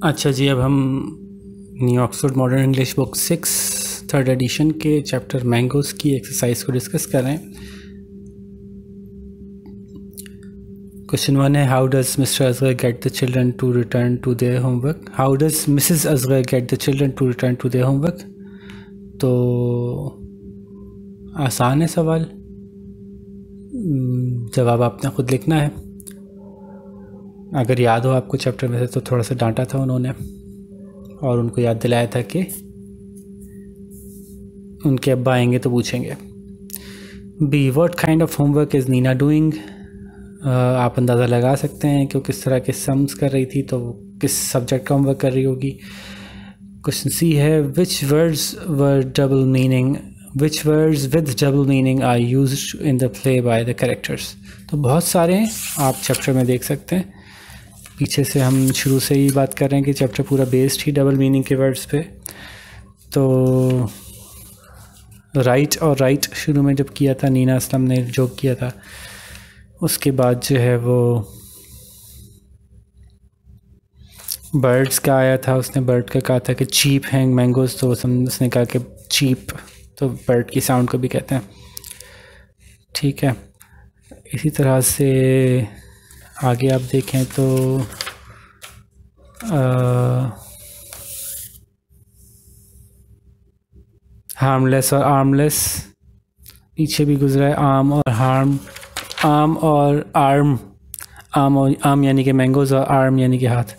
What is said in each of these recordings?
अच्छा जी, अब हम new Oxford modern English book 6 third edition के चैप्टर मैंगोज़ की एक्सरसाइज को डिस्कस कर रहे हैं। क्वेश्चन 1 है, how does Mr Asghar get the children to return to their homework. How does Mrs Asghar get the children to return to their homework. तो आसान है सवाल, जवाब आपने खुद लिखना है। अगर याद हो आपको चैप्टर में से तो थोड़ा सा डांटा था उन्होंने और उनको याद दिलाया था कि उनके अब्बा आएंगे तो पूछेंगे। B, what kind of homework is Nina doing. आप अंदाज़ा लगा सकते हैं कि वो किस तरह के सम्स कर रही थी, तो किस सब्जेक्ट का होमवर्क कर रही होगी। क्वेश्चन सी है, which words were double meaning, which words with double meaning are used in the play by the characters. तो बहुत सारे हैं, आप चैप्टर में देख सकते हैं। पीछे से हम शुरू से ही बात कर रहे हैं कि चैप्टर पूरा बेस्ड ही डबल मीनिंग के वर्ड्स पे। तो राइट और राइट शुरू में जब किया था, नीना असलम ने जो किया था, उसके बाद जो है वो बर्ड्स का आया था। उसने बर्ड का कहा था कि चीप हैं मैंगोज़, तो उसने कहा कि चीप तो बर्ड की साउंड को भी कहते हैं। ठीक है, इसी तरह से आगे आप देखें तो हार्मलेस और आर्मलेस पीछे भी गुजरा है। आम और हार्म, आम और आर्म, आम और आम यानी कि मैंगोज़ और आर्म यानी कि हाथ।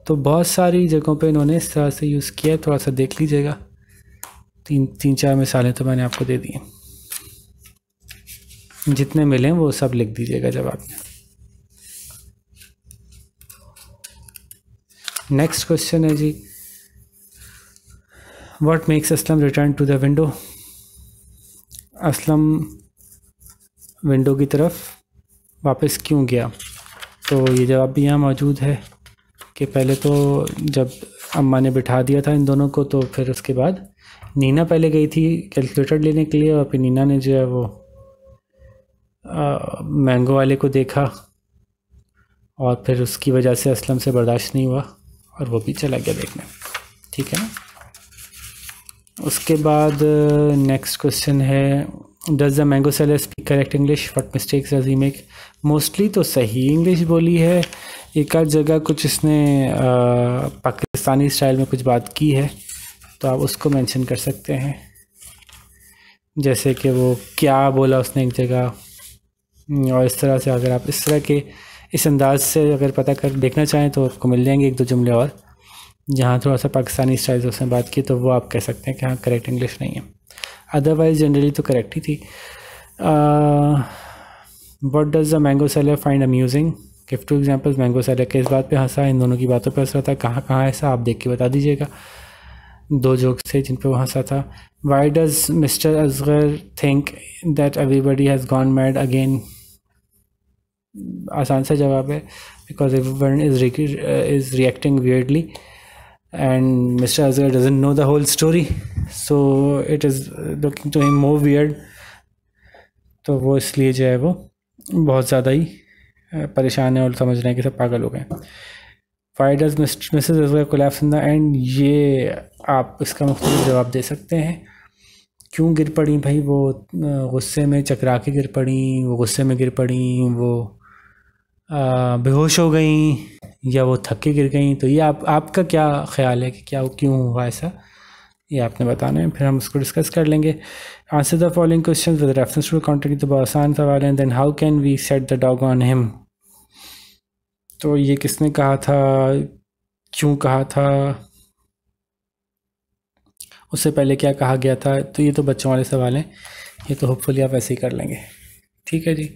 तो बहुत सारी जगहों पे इन्होंने इस तरह से यूज़ किया है, थोड़ा सा देख लीजिएगा। तीन चार मिसालें तो मैंने आपको दे दी हैं, जितने मिलें वो सब लिख दीजिएगा जवाब में। नेक्स्ट क्वेश्चन है जी, what makes Aslam return to the window. Aslam window की तरफ वापस क्यों गया। तो ये जवाब भी यहाँ मौजूद है कि पहले तो जब अम्मा ने बिठा दिया था इन दोनों को, तो फिर उसके बाद नीना पहले गई थी कैलकुलेटर लेने के लिए, और फिर नीना ने जो है वो मैंगो वाले को देखा और फिर उसकी वजह से असलम से बर्दाश्त नहीं हुआ और वो भी चला गया देखने। ठीक है ना। उसके बाद नेक्स्ट क्वेश्चन है, does the mango seller speak correct English, what mistakes does he make. Mostly तो सही इंग्लिश बोली है, एक आध जगह कुछ इसने पाकिस्तानी स्टाइल में कुछ बात की है, तो आप उसको मेंशन कर सकते हैं। जैसे कि वो क्या बोला उसने एक जगह, और इस तरह से अगर आप इस तरह के इस अंदाज से अगर पता कर देखना चाहें तो आपको मिल जाएंगे एक दो जुमले और जहाँ थोड़ा सा पाकिस्तानी स्टाइल से उसने बात की, तो वो आप कह सकते हैं कि हाँ करेक्ट इंग्लिश नहीं है। अदरवाइज़ जनरली तो करेक्ट ही थी। What does the mango seller find amusing, give two examples. Mango seller के इस बात पे हंसा, इन दोनों की बातों पे हंस रहा था, कहाँ कहाँ ऐसा आप देख के बता दीजिएगा। दो जोक्स थे जिन पे वो हंसा था। Why does Mr Asghar think that everybody has gone mad again. आसान सा जवाब है, because everyone is reacting weirdly and Mr. Asghar doesn't know the whole story, so it is looking to him more weird. तो वो इसलिए जो है वो बहुत ज़्यादा ही परेशान है और समझ रहे हैं कि सब पागल हो गए। Why does Mrs. Asghar collapse in the end, ये आप इसका मुख्तलिफ जवाब दे सकते हैं। क्यों गिर पड़ी भाई, वो गुस्से में चकरा के गिर पड़ी, वो गुस्से में गिर पड़ी, वो बेहोश हो गई, या वो थक के गिर गई। तो ये आपका क्या ख्याल है कि क्या क्यों हुआ ऐसा, ये आपने बताना है, फिर हम उसको डिस्कस कर लेंगे। Answer the following question with reference to context, तो बहुत आसान सवाल है। Then how can we set the dog on him, तो ये किसने कहा था, क्यों कहा था, उससे पहले क्या कहा गया था। तो ये तो बच्चों वाले सवाल हैं, ये तो होपफुली आप ऐसे ही कर लेंगे। ठीक है जी।